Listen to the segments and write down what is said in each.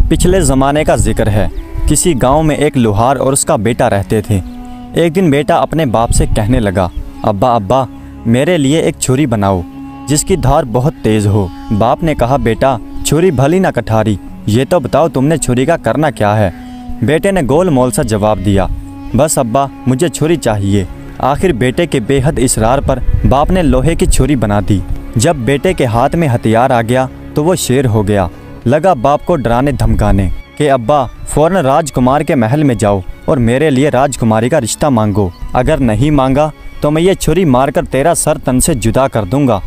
पिछले ज़माने का जिक्र है। किसी गांव में एक लुहार और उसका बेटा रहते थे। एक दिन बेटा अपने बाप से कहने लगा, अब्बा अब्बा मेरे लिए एक छुरी बनाओ जिसकी धार बहुत तेज़ हो। बाप ने कहा, बेटा छुरी भली ना कठारी, ये तो बताओ तुमने छुरी का करना क्या है। बेटे ने गोल मोल सा जवाब दिया, बस अब्बा मुझे छुरी चाहिए। आखिर बेटे के बेहद इसरार पर बाप ने लोहे की छुरी बना दी। जब बेटे के हाथ में हथियार आ गया तो वो शेर हो गया। लगा बाप को डराने धमकाने कि अब्बा फौरन राजकुमार के महल में जाओ और मेरे लिए राजकुमारी का रिश्ता मांगो, अगर नहीं मांगा तो मैं ये छुरी मारकर तेरा सर तन से जुदा कर दूंगा।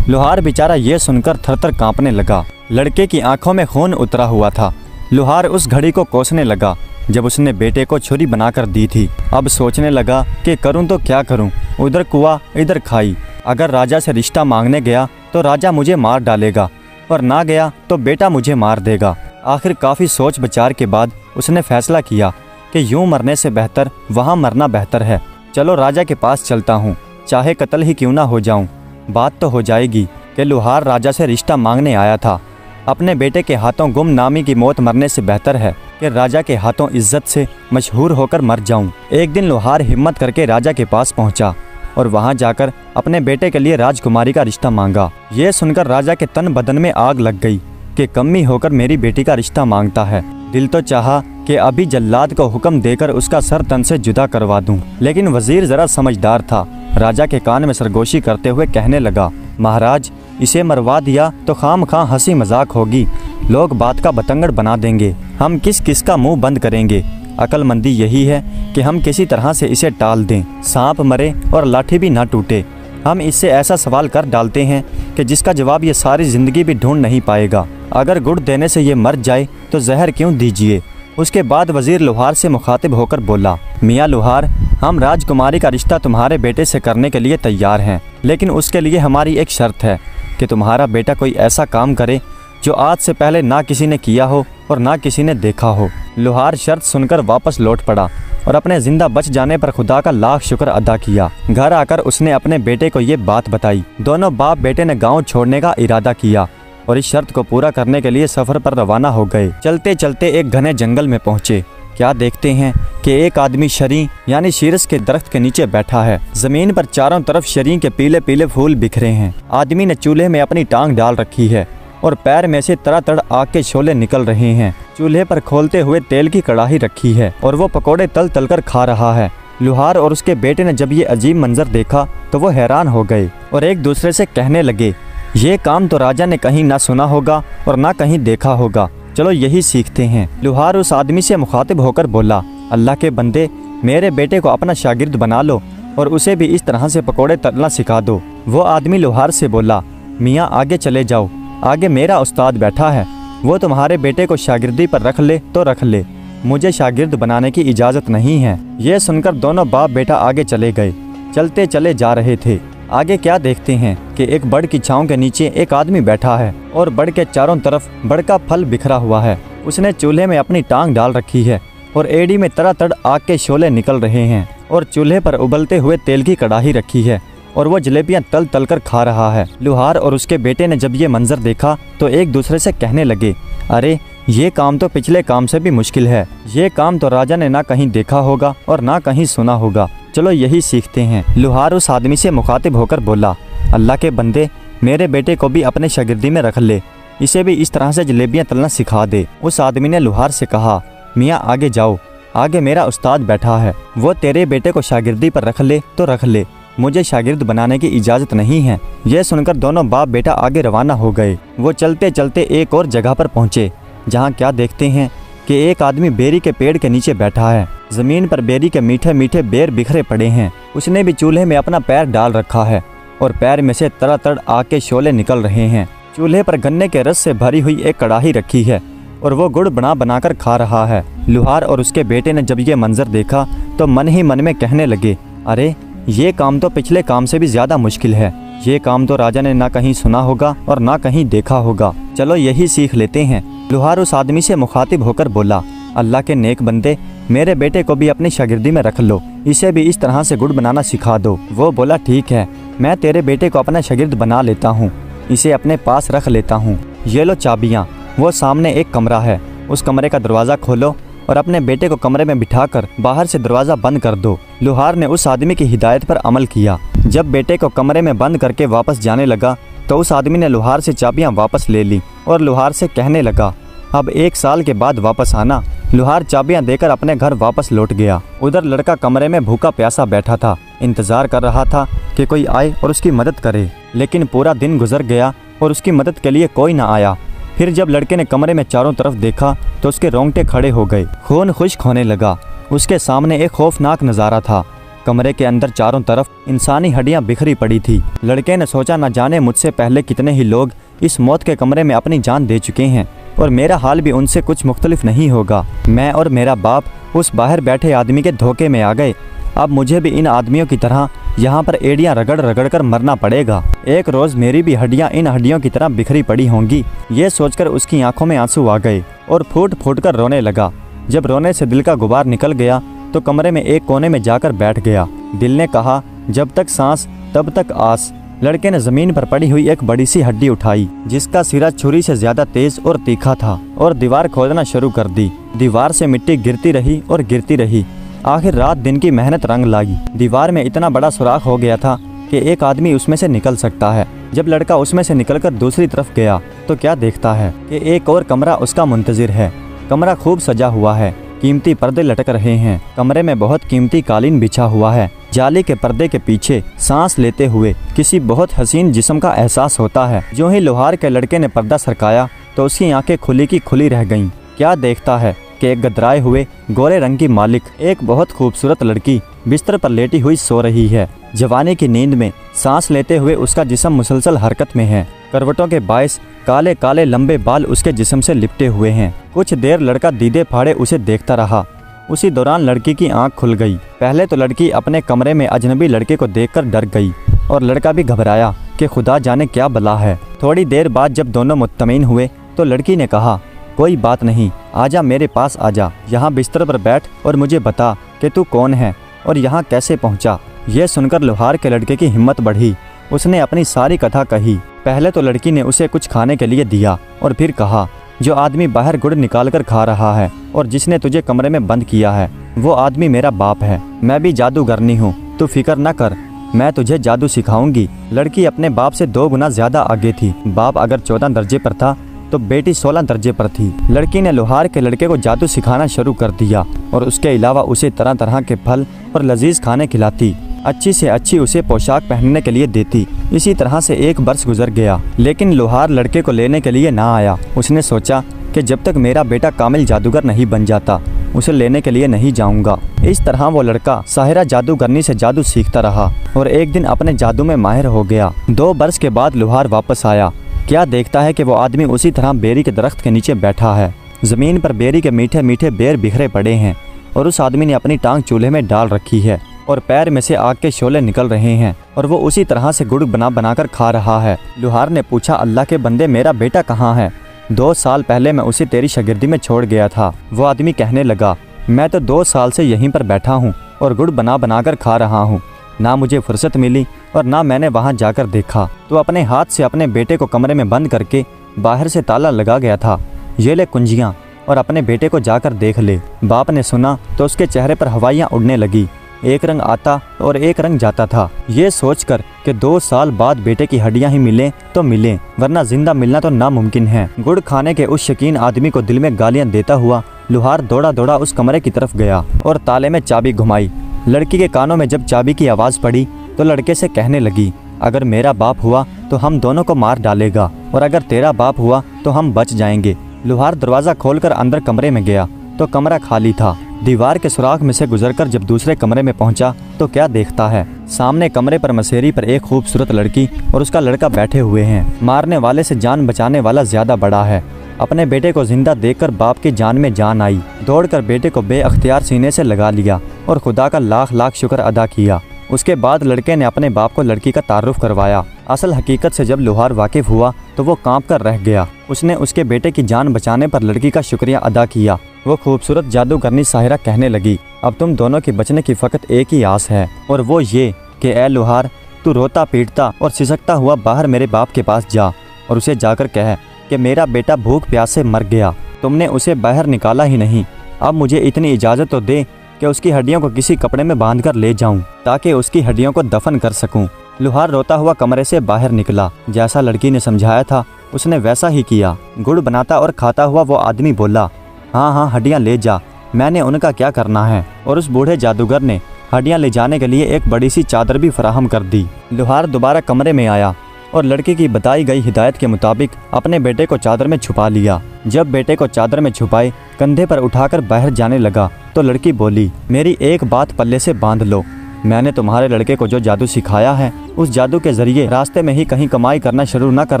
लुहार बेचारा ये सुनकर थरथर कांपने लगा। लड़के की आंखों में खून उतरा हुआ था। लुहार उस घड़ी को कोसने लगा जब उसने बेटे को छुरी बनाकर दी थी। अब सोचने लगा कि करूं तो क्या करूं, उधर कुआं इधर खाई। अगर राजा से रिश्ता मांगने गया तो राजा मुझे मार डालेगा और ना गया तो बेटा मुझे मार देगा। आखिर काफ़ी सोच विचार के बाद उसने फैसला किया कि यूं मरने से बेहतर वहां मरना बेहतर है। चलो राजा के पास चलता हूँ, चाहे कत्ल ही क्यों ना हो जाऊँ। बात तो हो जाएगी कि लुहार राजा से रिश्ता मांगने आया था। अपने बेटे के हाथों गुमनामी की मौत मरने से बेहतर है कि राजा के हाथों इज्जत से मशहूर होकर मर जाऊं। एक दिन लुहार हिम्मत करके राजा के पास पहुंचा और वहां जाकर अपने बेटे के लिए राजकुमारी का रिश्ता मांगा। ये सुनकर राजा के तन बदन में आग लग गई कि कमी होकर मेरी बेटी का रिश्ता मांगता है। दिल तो चाहा कि अभी जल्लाद को हुक्म देकर उसका सर तन से जुदा करवा दूं, लेकिन वजीर जरा समझदार था। राजा के कान में सरगोशी करते हुए कहने लगा, महाराज इसे मरवा दिया तो खाम खां हंसी मजाक होगी, लोग बात का बतंगड़ बना देंगे, हम किस किस का मुंह बंद करेंगे। अक्लमंदी यही है कि हम किसी तरह से इसे टाल दें, सांप मरे और लाठी भी ना टूटे। हम इससे ऐसा सवाल कर डालते हैं कि जिसका जवाब ये सारी ज़िंदगी भी ढूंढ नहीं पाएगा। अगर गुड़ देने से ये मर जाए तो जहर क्यों दीजिए। उसके बाद वजीर लुहार से मुखातिब होकर बोला, मियाँ लुहार, हम राजकुमारी का रिश्ता तुम्हारे बेटे से करने के लिए तैयार हैं, लेकिन उसके लिए हमारी एक शर्त है कि तुम्हारा बेटा कोई ऐसा काम करे जो आज से पहले ना किसी ने किया हो और ना किसी ने देखा हो। लुहार शर्त सुनकर वापस लौट पड़ा और अपने जिंदा बच जाने पर खुदा का लाख शुक्र अदा किया। घर आकर उसने अपने बेटे को ये बात बताई। दोनों बाप बेटे ने गांव छोड़ने का इरादा किया और इस शर्त को पूरा करने के लिए सफर पर रवाना हो गए। चलते चलते एक घने जंगल में पहुंचे। क्या देखते हैं कि एक आदमी शरी यानी शीरस के दरख्त के नीचे बैठा है। जमीन पर चारों तरफ शरी के पीले पीले फूल बिखरे हैं। आदमी ने चूल्हे में अपनी टांग डाल रखी है और पैर में से तड़ातड़ आग के शोले निकल रहे हैं। चूल्हे पर खोलते हुए तेल की कड़ाही रखी है और वो पकोड़े तल तल कर खा रहा है। लुहार और उसके बेटे ने जब ये अजीब मंजर देखा तो वो हैरान हो गए और एक दूसरे से कहने लगे, ये काम तो राजा ने कहीं ना सुना होगा और ना कहीं देखा होगा, चलो यही सीखते हैं। लुहार उस आदमी से मुखातिब होकर बोला, अल्लाह के बंदे, मेरे बेटे को अपना शागिर्द बना लो और उसे भी इस तरह से पकोड़े तलना सिखा दो। वो आदमी लुहार से बोला, मियाँ आगे चले जाओ, आगे मेरा उस्ताद बैठा है, वो तुम्हारे बेटे को शागिर्दी पर रख ले तो रख ले, मुझे शागिर्द बनाने की इजाज़त नहीं है। ये सुनकर दोनों बाप बेटा आगे चले गए। चलते चले जा रहे थे। आगे क्या देखते हैं कि एक बड़ की छांव के नीचे एक आदमी बैठा है और बड़ के चारों तरफ बड़ का फल बिखरा हुआ है। उसने चूल्हे में अपनी टांग डाल रखी है और एड़ी में तड़ातड़ आग के शोले निकल रहे हैं और चूल्हे पर उबलते हुए तेल की कड़ाही रखी है और वो जलेबियां तल तल कर खा रहा है। लुहार और उसके बेटे ने जब ये मंजर देखा तो एक दूसरे से कहने लगे, अरे ये काम तो पिछले काम से भी मुश्किल है, ये काम तो राजा ने ना कहीं देखा होगा और ना कहीं सुना होगा, चलो यही सीखते हैं। लुहार उस आदमी से मुखातिब होकर बोला, अल्लाह के बंदे, मेरे बेटे को भी अपने शागिर्दी में रख ले, इसे भी इस तरह से जलेबियां तलना सिखा दे। उस आदमी ने लुहार से कहा, मियाँ आगे जाओ, आगे मेरा उस्ताद बैठा है, वो तेरे बेटे को शागिर्दी पर रख ले तो रख ले, मुझे शागिर्द बनाने की इजाज़त नहीं है। यह सुनकर दोनों बाप बेटा आगे रवाना हो गए। वो चलते चलते एक और जगह पर पहुँचे जहाँ क्या देखते हैं कि एक आदमी बेरी के पेड़ के नीचे बैठा है। ज़मीन पर बेरी के मीठे मीठे बेर बिखरे पड़े हैं। उसने भी चूल्हे में अपना पैर डाल रखा है और पैर में से तड़ातड़ आग के शोले निकल रहे हैं। चूल्हे पर गन्ने के रस से भरी हुई एक कड़ाही रखी है और वो गुड़ बनाकर खा रहा है। लुहार और उसके बेटे ने जब ये मंजर देखा तो मन ही मन में कहने लगे, अरे ये काम तो पिछले काम से भी ज़्यादा मुश्किल है, ये काम तो राजा ने ना कहीं सुना होगा और ना कहीं देखा होगा, चलो यही सीख लेते हैं। लुहार उस आदमी से मुखातिब होकर बोला, अल्लाह के नेक बंदे, मेरे बेटे को भी अपनी शागिर्दी में रख लो, इसे भी इस तरह से गुड़ बनाना सिखा दो। वो बोला, ठीक है, मैं तेरे बेटे को अपना शागिर्द बना लेता हूँ, इसे अपने पास रख लेता हूँ। ये लो चाबियाँ। वो सामने एक कमरा है, उस कमरे का दरवाज़ा खोलो और अपने बेटे को कमरे में बिठाकर बाहर से दरवाज़ा बंद कर दो। लुहार ने उस आदमी की हिदायत पर अमल किया। जब बेटे को कमरे में बंद करके वापस जाने लगा तो उस आदमी ने लुहार से चाबियां वापस ले ली और लुहार से कहने लगा, अब 1 साल के बाद वापस आना। लुहार चाबियां देकर अपने घर वापस लौट गया। उधर लड़का कमरे में भूखा प्यासा बैठा था, इंतजार कर रहा था कि कोई आए और उसकी मदद करे, लेकिन पूरा दिन गुजर गया और उसकी मदद के लिए कोई ना आया। फिर जब लड़के ने कमरे में चारों तरफ देखा तो उसके रोंगटे खड़े हो गए, खून खुश्क होने लगा। उसके सामने एक खौफनाक नज़ारा था। कमरे के अंदर चारों तरफ इंसानी हड्डियां बिखरी पड़ी थी। लड़के ने सोचा, न जाने मुझसे पहले कितने ही लोग इस मौत के कमरे में अपनी जान दे चुके हैं और मेरा हाल भी उनसे कुछ मुख्तलिफ नहीं होगा। मैं और मेरा बाप उस बाहर बैठे आदमी के धोखे में आ गए। अब मुझे भी इन आदमियों की तरह यहाँ पर एड़ियाँ रगड़ रगड़ कर मरना पड़ेगा। एक रोज़ मेरी भी हड्डियाँ इन हड्डियों की तरह बिखरी पड़ी होंगी। ये सोचकर उसकी आंखों में आंसू आ गए और फूट फूट कर रोने लगा। जब रोने से दिल का गुबार निकल गया तो कमरे में एक कोने में जाकर बैठ गया। दिल ने कहा, जब तक सांस तब तक आस। लड़के ने जमीन पर पड़ी हुई एक बड़ी सी हड्डी उठाई जिसका सिरा छुरी से ज्यादा तेज और तीखा था और दीवार खोदना शुरू कर दी। दीवार से मिट्टी गिरती रही और गिरती रही। आखिर रात दिन की मेहनत रंग लाई। दीवार में इतना बड़ा सुराख हो गया था कि एक आदमी उसमें से निकल सकता है। जब लड़का उसमें से निकलकर दूसरी तरफ गया तो क्या देखता है कि एक और कमरा उसका मुंतजिर है। कमरा खूब सजा हुआ है, कीमती पर्दे लटक रहे हैं। कमरे में बहुत कीमती कालीन बिछा हुआ है। जाली के पर्दे के पीछे सांस लेते हुए किसी बहुत हसीन जिस्म का एहसास होता है। जो ही लोहार के लड़के ने पर्दा सरकाया तो उसकी आंखें खुली की खुली रह गईं। क्या देखता है कि एक गदराए हुए गोरे रंग की मालिक एक बहुत खूबसूरत लड़की बिस्तर पर लेटी हुई सो रही है। जवानी की नींद में सांस लेते हुए उसका जिस्म मुसलसल हरकत में है। करवटों के बायस काले काले लंबे बाल उसके जिस्म से लिपटे हुए हैं। कुछ देर लड़का दीदे फाड़े उसे देखता रहा। उसी दौरान लड़की की आंख खुल गई। पहले तो लड़की अपने कमरे में अजनबी लड़के को देखकर डर गई और लड़का भी घबराया कि खुदा जाने क्या बला है। थोड़ी देर बाद जब दोनों मुत्तमीन हुए तो लड़की ने कहा, कोई बात नहीं, आजा मेरे पास आजा, यहाँ बिस्तर पर बैठ और मुझे बता कि तू कौन है और यहाँ कैसे पहुँचा। यह सुनकर लोहार के लड़के की हिम्मत बढ़ी। उसने अपनी सारी कथा कही। पहले तो लड़की ने उसे कुछ खाने के लिए दिया और फिर कहा, जो आदमी बाहर गुड़ निकाल कर खा रहा है और जिसने तुझे कमरे में बंद किया है वो आदमी मेरा बाप है। मैं भी जादूगरनी हूँ, तू फिक्र न कर, मैं तुझे जादू सिखाऊंगी। लड़की अपने बाप से 2 गुना ज्यादा आगे थी। बाप अगर 14 दर्जे पर था तो बेटी 16 दर्जे पर थी। लड़की ने लोहार के लड़के को जादू सिखाना शुरू कर दिया और उसके अलावा उसे तरह तरह के फल और लजीज खाने खिलाती। अच्छी से अच्छी उसे पोशाक पहनने के लिए देती। इसी तरह से 1 बरस गुजर गया, लेकिन लोहार लड़के को लेने के लिए ना आया। उसने सोचा कि जब तक मेरा बेटा कामिल जादूगर नहीं बन जाता उसे लेने के लिए नहीं जाऊंगा। इस तरह वो लड़का साहिरा जादूगरनी से जादू सीखता रहा और एक दिन अपने जादू में माहिर हो गया। 2 बरस के बाद लोहार वापस आया। क्या देखता है कि वो आदमी उसी तरह बेरी के दरख्त के नीचे बैठा है। जमीन पर बेरी के मीठे मीठे बेर बिखरे पड़े हैं और उस आदमी ने अपनी टांग चूल्हे में डाल रखी है और पैर में से आग के शोले निकल रहे हैं और वो उसी तरह से गुड़ बनाकर खा रहा है। लोहार ने पूछा, अल्लाह के बंदे, मेरा बेटा कहाँ है? 2 साल पहले मैं उसे तेरी शागिर्दी में छोड़ गया था। वो आदमी कहने लगा, मैं तो 2 साल से यहीं पर बैठा हूँ और गुड़ बनाकर खा रहा हूँ। ना मुझे फुर्सत मिली और ना मैंने वहाँ जाकर देखा। तो अपने हाथ से अपने बेटे को कमरे में बंद करके बाहर से ताला लगा गया था। ये ले कुंजियाँ और अपने बेटे को जाकर देख ले। बाप ने सुना तो उसके चेहरे पर हवाइयाँ उड़ने लगी। एक रंग आता और एक रंग जाता था। ये सोचकर कि 2 साल बाद बेटे की हड्डियां ही मिलें तो मिलें, वरना जिंदा मिलना तो नामुमकिन है। गुड़ खाने के उस शकीन आदमी को दिल में गालियां देता हुआ लोहार दौड़ा दौड़ा उस कमरे की तरफ गया और ताले में चाबी घुमाई। लड़की के कानों में जब चाबी की आवाज़ पड़ी तो लड़के से कहने लगी, अगर मेरा बाप हुआ तो हम दोनों को मार डालेगा और अगर तेरा बाप हुआ तो हम बच जाएंगे। लोहार दरवाज़ा खोलकर अंदर कमरे में गया तो कमरा खाली था। दीवार के सुराख में से गुजरकर जब दूसरे कमरे में पहुंचा तो क्या देखता है, सामने कमरे पर मसेरी पर एक खूबसूरत लड़की और उसका लड़का बैठे हुए हैं। मारने वाले से जान बचाने वाला ज्यादा बड़ा है। अपने बेटे को जिंदा देखकर बाप की जान में जान आई। दौड़कर बेटे को बेअख्तियार सीने से लगा लिया और खुदा का लाख लाख शुक्र अदा किया। उसके बाद लड़के ने अपने बाप को लड़की का तारुफ करवाया। असल हकीकत से जब लोहार वाकिफ हुआ तो वो कांप कर रह गया। उसने उसके बेटे की जान बचाने पर लड़की का शुक्रिया अदा किया। वो खूबसूरत जादूगरनी साहिरा कहने लगी, अब तुम दोनों के बचने की फ़कत एक ही आस है और वो ये कि ए लोहार, तू रोता पीटता और सिसकता हुआ बाहर मेरे बाप के पास जा और उसे जाकर कह कि मेरा बेटा भूख प्यास से मर गया। तुमने उसे बाहर निकाला ही नहीं। अब मुझे इतनी इजाज़त तो दे कि उसकी हड्डियों को किसी कपड़े में बांध कर ले जाऊं, ताकि उसकी हड्डियों को दफन कर सकूं। लुहार रोता हुआ कमरे से बाहर निकला। जैसा लड़की ने समझाया था उसने वैसा ही किया। गुड़ बनाता और खाता हुआ वो आदमी बोला, हाँ हाँ हड्डियाँ ले जा, मैंने उनका क्या करना है। और उस बूढ़े जादूगर ने हड्डियाँ ले जाने के लिए एक बड़ी सी चादर भी फराहम कर दी। लुहार दोबारा कमरे में आया और लड़की की बताई गई हिदायत के मुताबिक अपने बेटे को चादर में छुपा लिया। जब बेटे को चादर में छुपाए कंधे पर उठाकर बाहर जाने लगा तो लड़की बोली, मेरी एक बात पल्ले से बांध लो, मैंने तुम्हारे लड़के को जो जादू सिखाया है उस जादू के जरिए रास्ते में ही कहीं कमाई करना शुरू न कर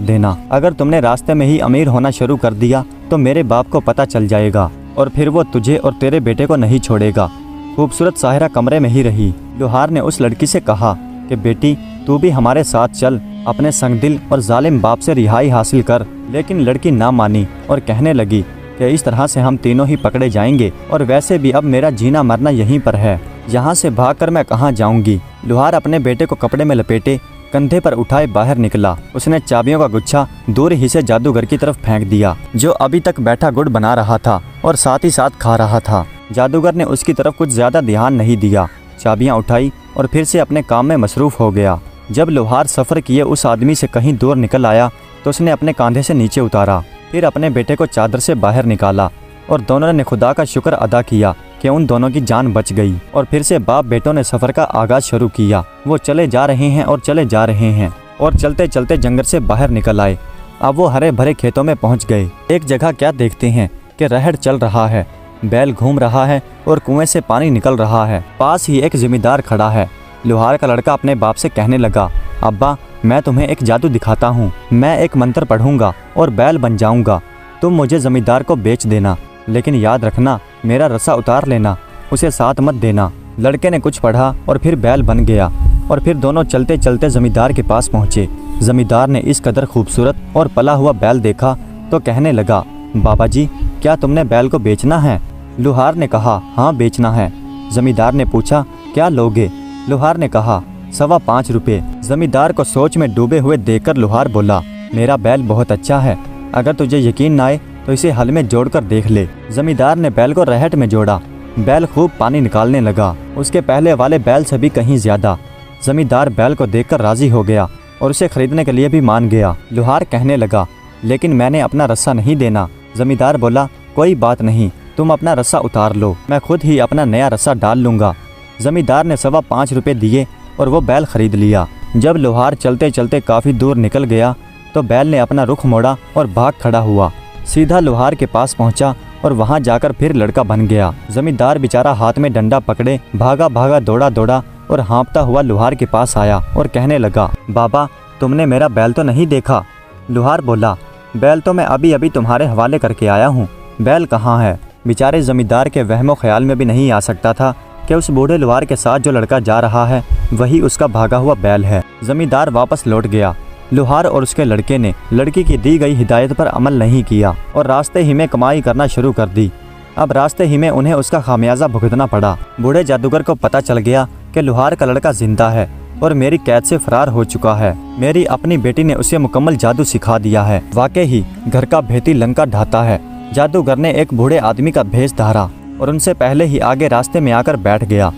देना। अगर तुमने रास्ते में ही अमीर होना शुरू कर दिया तो मेरे बाप को पता चल जाएगा और फिर वो तुझे और तेरे बेटे को नहीं छोड़ेगा। खूबसूरत साहिरा कमरे में ही रही। लुहार ने उस लड़की से कहा कि बेटी तू भी हमारे साथ चल, अपने संगदिल और जालिम बाप से रिहाई हासिल कर। लेकिन लड़की ना मानी और कहने लगी कि इस तरह से हम तीनों ही पकड़े जाएंगे और वैसे भी अब मेरा जीना मरना यहीं पर है, यहाँ से भागकर मैं कहाँ जाऊंगी। लुहार अपने बेटे को कपड़े में लपेटे कंधे पर उठाए बाहर निकला। उसने चाबियों का गुच्छा दूर ही से जादूगर की तरफ फेंक दिया, जो अभी तक बैठा गुड़ बना रहा था और साथ ही साथ खा रहा था। जादूगर ने उसकी तरफ कुछ ज्यादा ध्यान नहीं दिया, चाबियां उठाई और फिर से अपने काम में मसरूफ हो गया। जब लुहार सफ़र किए उस आदमी से कहीं दूर निकल आया तो उसने अपने कंधे से नीचे उतारा, फिर अपने बेटे को चादर से बाहर निकाला और दोनों ने खुदा का शुक्र अदा किया कि उन दोनों की जान बच गई। और फिर से बाप बेटों ने सफ़र का आगाज शुरू किया। वो चले जा रहे हैं और चले जा रहे हैं और चलते चलते जंगल से बाहर निकल आए। अब वो हरे भरे खेतों में पहुंच गए। एक जगह क्या देखते हैं कि रहड़ चल रहा है, बैल घूम रहा है और कुएं से पानी निकल रहा है। पास ही एक जमींदार खड़ा है। लुहार का लड़का अपने बाप से कहने लगा, अब्बा मैं तुम्हें एक जादू दिखाता हूँ, मैं एक मंत्र पढ़ूंगा और बैल बन जाऊंगा, तुम मुझे जमींदार को बेच देना, लेकिन याद रखना मेरा रस्सा उतार लेना, उसे साथ मत देना। लड़के ने कुछ पढ़ा और फिर बैल बन गया और फिर दोनों चलते चलते जमींदार के पास पहुँचे। जमींदार ने इस कदर खूबसूरत और पला हुआ बैल देखा तो कहने लगा, बाबा जी क्या तुमने बैल को बेचना है? लुहार ने कहा, हाँ बेचना है। जमींदार ने पूछा, क्या लोगे? लुहार ने कहा, 5.25 रुपये। जमींदार को सोच में डूबे हुए देखकर लुहार बोला, मेरा बैल बहुत अच्छा है, अगर तुझे यकीन न आए तो इसे हल में जोड़कर देख ले। जमींदार ने बैल को रहट में जोड़ा। बैल खूब पानी निकालने लगा, उसके पहले वाले बैल से भी कहीं ज्यादा। जमींदार बैल को देखकर राजी हो गया और उसे खरीदने के लिए भी मान गया। लुहार कहने लगा, लेकिन मैंने अपना रस्सा नहीं देना। जमींदार बोला, कोई बात नहीं, तुम अपना रस्सा उतार लो, मैं खुद ही अपना नया रस्सा डाल लूँगा। जमींदार ने 5.25 रुपये दिए और वो बैल खरीद लिया। जब लुहार चलते चलते काफ़ी दूर निकल गया तो बैल ने अपना रुख मोड़ा और भाग खड़ा हुआ, सीधा लुहार के पास पहुंचा और वहां जाकर फिर लड़का बन गया। जमींदार बेचारा हाथ में डंडा पकड़े भागा भागा दौड़ा दौड़ा और हाँफता हुआ लुहार के पास आया और कहने लगा, बाबा तुमने मेरा बैल तो नहीं देखा? लुहार बोला, बैल तो मैं अभी अभी तुम्हारे हवाले करके आया हूँ, बैल कहाँ है? बेचारे जमींदार के वहमो ख्याल में भी नहीं आ सकता था कि उस बूढ़े लुहार के साथ जो लड़का जा रहा है वही उसका भागा हुआ बैल है। जमींदार वापस लौट गया। लुहार और उसके लड़के ने लड़की की दी गई हिदायत पर अमल नहीं किया और रास्ते ही में कमाई करना शुरू कर दी। अब रास्ते ही में उन्हें उसका खामियाजा भुगतना पड़ा। बूढ़े जादूगर को पता चल गया कि लुहार का लड़का जिंदा है और मेरी कैद से फरार हो चुका है। मेरी अपनी बेटी ने उसे मुकम्मल जादू सिखा दिया है। वाकई ही घर का भेदी लंका ढाता है। जादूगर ने एक बूढ़े आदमी का भेष धारा और उनसे पहले ही आगे रास्ते में आकर बैठ गया।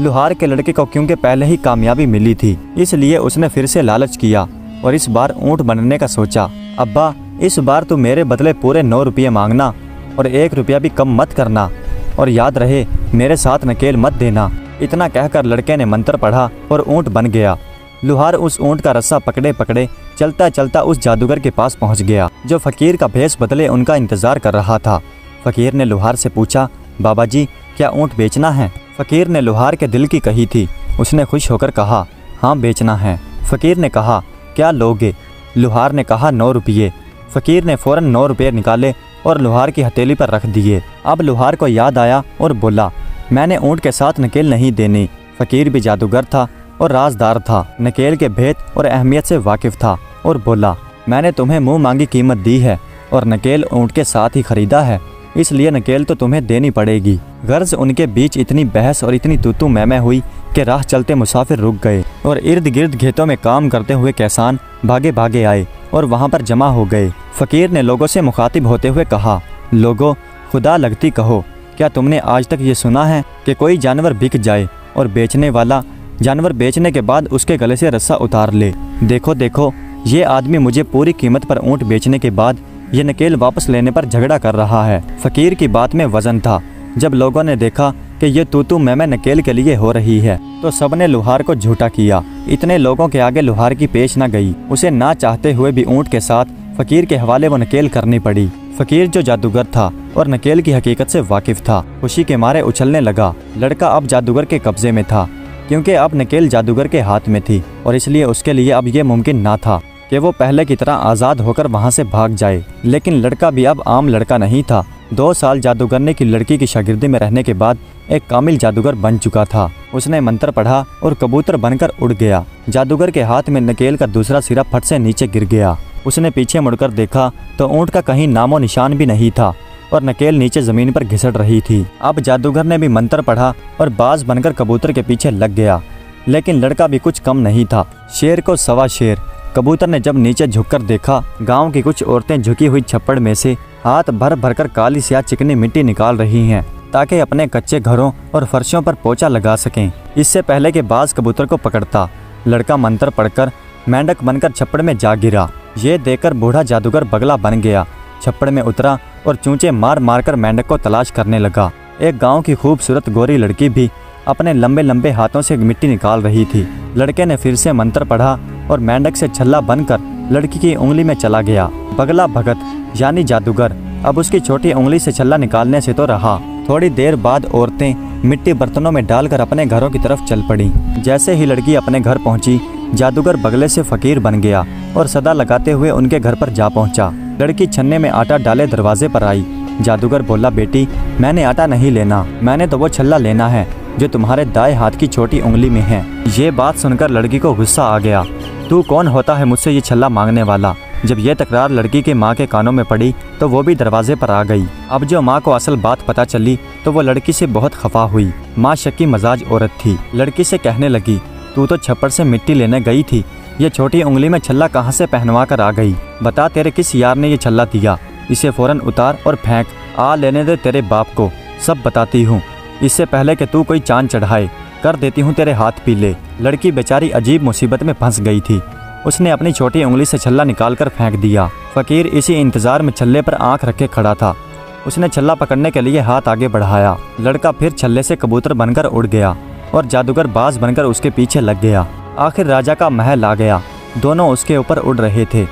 लुहार के लड़के को क्योंकि पहले ही कामयाबी मिली थी, इसलिए उसने फिर से लालच किया और इस बार ऊँट बनने का सोचा। अब्बा इस बार तू मेरे बदले पूरे 9 रुपये मांगना और 1 रुपया भी कम मत करना, और याद रहे मेरे साथ नकेल मत देना। इतना कहकर लड़के ने मंत्र पढ़ा और ऊँट बन गया। लुहार उस ऊँट का रस्सा पकड़े पकड़े चलता चलता उस जादूगर के पास पहुंच गया, जो फकीर का भेष बदले उनका इंतजार कर रहा था। फकीर ने लुहार से पूछा, बाबा जी क्या ऊँट बेचना है? फकीर ने लुहार के दिल की कही थी। उसने खुश होकर कहा, हाँ बेचना है। फकीर ने कहा, क्या लोगे? लुहार ने कहा, 9 रुपये। फकीर ने फ़ौरन 9 रुपये निकाले और लुहार की हथेली पर रख दिए। अब लुहार को याद आया और बोला, मैंने ऊँट के साथ नकेल नहीं देनी। फकीर भी जादूगर था और राजदार था, नकेल के भेद और अहमियत से वाकिफ था और बोला, मैंने तुम्हें मुँह मांगी कीमत दी है और नकेल ऊँट के साथ ही खरीदा है, इसलिए नकेल तो तुम्हें देनी पड़ेगी। गर्ज उनके बीच इतनी बहस और इतनी तूतू मैमे हुई कि राह चलते मुसाफिर रुक गए और इर्द गिर्द खेतों में काम करते हुए किसान भागे भागे आए और वहां पर जमा हो गए। फकीर ने लोगों से मुखातिब होते हुए कहा, लोगों, खुदा लगती कहो, क्या तुमने आज तक ये सुना है कि कोई जानवर बिक जाए और बेचने वाला जानवर बेचने के बाद उसके गले से रस्सा उतार ले? देखो देखो, ये आदमी मुझे पूरी कीमत पर ऊँट बेचने के बाद ये नकेल वापस लेने पर झगड़ा कर रहा है। फकीर की बात में वजन था। जब लोगों ने देखा कि ये तू मैं नकेल के लिए हो रही है तो सबने लुहार को झूठा किया। इतने लोगों के आगे लुहार की पेश न गई। उसे ना चाहते हुए भी ऊँट के साथ फकीर के हवाले वो नकेल करनी पड़ी। फकीर जो जादूगर था और नकेल की हकीकत से वाकिफ था, खुशी के मारे उछलने लगा। लड़का अब जादूगर के कब्जे में था, क्योंकि अब नकेल जादूगर के हाथ में थी और इसलिए उसके लिए अब ये मुमकिन ना था कि वो पहले की तरह आज़ाद होकर वहाँ से भाग जाए। लेकिन लड़का भी अब आम लड़का नहीं था। 2 साल जादूगरने की लड़की की शागिर्दी में रहने के बाद एक कामिल जादूगर बन चुका था। उसने मंत्र पढ़ा और कबूतर बनकर उड़ गया। जादूगर के हाथ में नकेल का दूसरा सिरा फट से नीचे गिर गया। उसने पीछे मुड़कर देखा तो ऊँट का कहीं नामो निशान भी नहीं था और नकेल नीचे जमीन पर घिसट रही थी। अब जादूगर ने भी मंत्र पढ़ा और बाज बनकर कबूतर के पीछे लग गया। लेकिन लड़का भी कुछ कम नहीं था। शेर को सवा शेर। कबूतर ने जब नीचे झुककर देखा, गांव की कुछ औरतें झुकी हुई छप्पड़ में से हाथ भर भरकर काली स्याह चिकनी मिट्टी निकाल रही हैं ताकि अपने कच्चे घरों और फर्शों पर पोछा लगा सकें। इससे पहले कि बाज कबूतर को पकड़ता, लड़का मंत्र पढ़कर मेंढक बनकर छप्पड़ में जा गिरा। ये देखकर बूढ़ा जादूगर बगला बन गया, छप्पड़ में उतरा और चूंचे मार मार कर मेंढक को तलाश करने लगा। एक गांव की खूबसूरत गोरी लड़की भी अपने लंबे लंबे हाथों से मिट्टी निकाल रही थी। लड़के ने फिर से मंत्र पढ़ा और मेंढक से छल्ला बनकर लड़की की उंगली में चला गया। बगला भगत यानी जादूगर अब उसकी छोटी उंगली से छल्ला निकालने से तो रहा। थोड़ी देर बाद औरतें मिट्टी बर्तनों में डालकर अपने घरों की तरफ चल पड़ी। जैसे ही लड़की अपने घर पहुंची, जादूगर बगले से फकीर बन गया और सदा लगाते हुए उनके घर पर जा पहुंचा। लड़की छन्ने में आटा डाले दरवाजे पर आई। जादूगर बोला, बेटी, मैंने आटा नहीं लेना, मैंने तो वो छल्ला लेना है जो तुम्हारे दाएं हाथ की छोटी उंगली में है। ये बात सुनकर लड़की को गुस्सा आ गया। तू कौन होता है मुझसे ये छल्ला मांगने वाला? जब यह तकरार लड़की के माँ के कानों में पड़ी तो वो भी दरवाजे पर आ गई। अब जो माँ को असल बात पता चली तो वो लड़की से बहुत खफा हुई। माँ शक्की मजाज औरत थी। लड़की से कहने लगी, तू तो छप्पड़ से मिट्टी लेने गई थी, ये छोटी उंगली में छल्ला कहाँ से पहनवा कर आ गई? बता, तेरे किस यार ने ये छल्ला दिया? इसे फौरन उतार और फेंक। आ लेने दे तेरे बाप को, सब बताती हूँ। इससे पहले कि तू कोई चांद चढ़ाए, कर देती हूँ तेरे हाथ पीले। लड़की बेचारी अजीब मुसीबत में फंस गई थी। उसने अपनी छोटी उंगली से छल्ला निकालकर फेंक दिया। फकीर इसी इंतजार में छल्ले पर आंख रखे खड़ा था। उसने छल्ला पकड़ने के लिए हाथ आगे बढ़ाया। लड़का फिर छल्ले से कबूतर बनकर उड़ गया और जादूगर बाज बनकर उसके पीछे लग गया। आखिर राजा का महल आ गया। दोनों उसके ऊपर उड़ रहे थे।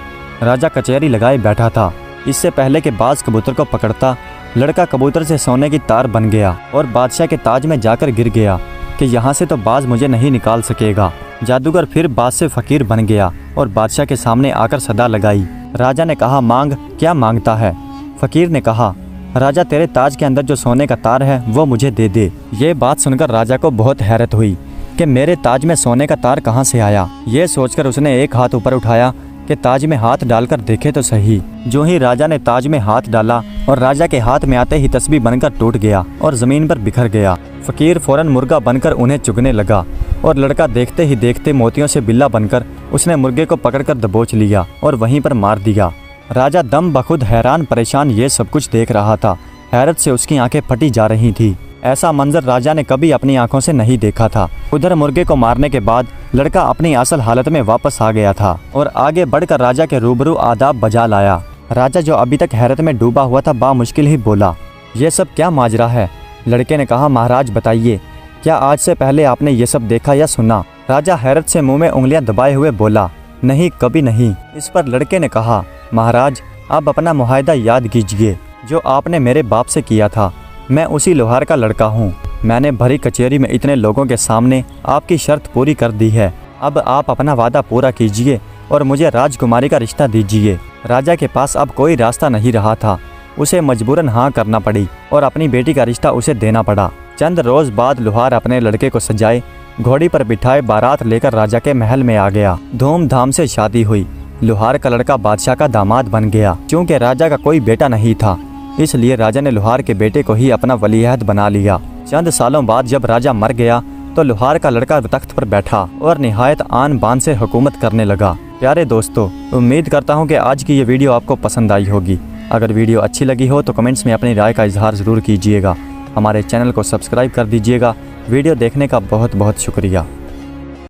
राजा कचहरी लगाए बैठा था। इससे पहले कि बाज कबूतर को पकड़ता, लड़का कबूतर से सोने की तार बन गया और बादशाह के ताज में जाकर गिर गया कि यहाँ से तो बाज मुझे नहीं निकाल सकेगा। जादूगर फिर बाज से फकीर बन गया और बादशाह के सामने आकर सदा लगाई। राजा ने कहा, मांग, क्या मांगता है? फकीर ने कहा, राजा, तेरे ताज के अंदर जो सोने का तार है वो मुझे दे दे। ये बात सुनकर राजा को बहुत हैरत हुई कि मेरे ताज में सोने का तार कहाँ से आया। ये सोचकर उसने एक हाथ ऊपर उठाया कि ताज में हाथ डालकर देखे तो सही। जो ही राजा ने ताज में हाथ डाला और राजा के हाथ में आते ही तस्बीह बनकर टूट गया और जमीन पर बिखर गया। फकीर फौरन मुर्गा बनकर उन्हें चुगने लगा और लड़का देखते ही देखते मोतियों से बिल्ला बनकर उसने मुर्गे को पकड़कर दबोच लिया और वहीं पर मार दिया। राजा दम बखुद हैरान परेशान ये सब कुछ देख रहा था। हैरत से उसकी आंखें फटी जा रही थी। ऐसा मंजर राजा ने कभी अपनी आंखों से नहीं देखा था। उधर मुर्गे को मारने के बाद लड़का अपनी असल हालत में वापस आ गया था और आगे बढ़कर राजा के रूबरू आदाब बजा लाया। राजा, जो अभी तक हैरत में डूबा हुआ था, बामुश्किल ही बोला, ये सब क्या माजरा है? लड़के ने कहा, महाराज बताइए, क्या आज से पहले आपने ये सब देखा या सुना? राजा हैरत से मुंह में उंगलियां दबाए हुए बोला, नहीं, कभी नहीं। इस पर लड़के ने कहा, महाराज, आप अपना मुआहदा याद कीजिए जो आपने मेरे बाप से किया था। मैं उसी लोहार का लड़का हूँ। मैंने भरी कचहरी में इतने लोगों के सामने आपकी शर्त पूरी कर दी है। अब आप अपना वादा पूरा कीजिए और मुझे राजकुमारी का रिश्ता दीजिए। राजा के पास अब कोई रास्ता नहीं रहा था। उसे मजबूरन हाँ करना पड़ी और अपनी बेटी का रिश्ता उसे देना पड़ा। चंद रोज बाद लोहार अपने लड़के को सजाए घोड़ी पर बिठाए बारात लेकर राजा के महल में आ गया। धूमधाम से शादी हुई। लोहार का लड़का बादशाह का दामाद बन गया। चूँकि राजा का कोई बेटा नहीं था, इसलिए राजा ने लोहार के बेटे को ही अपना वलीअहद बना लिया। चंद सालों बाद जब राजा मर गया तो लोहार का लड़का तख्त पर बैठा और निहायत आन बान से हुकूमत करने लगा। प्यारे दोस्तों, उम्मीद करता हूँ कि आज की ये वीडियो आपको पसंद आई होगी। अगर वीडियो अच्छी लगी हो तो कमेंट्स में अपनी राय का इजहार ज़रूर कीजिएगा। हमारे चैनल को सब्सक्राइब कर दीजिएगा। वीडियो देखने का बहुत बहुत शुक्रिया।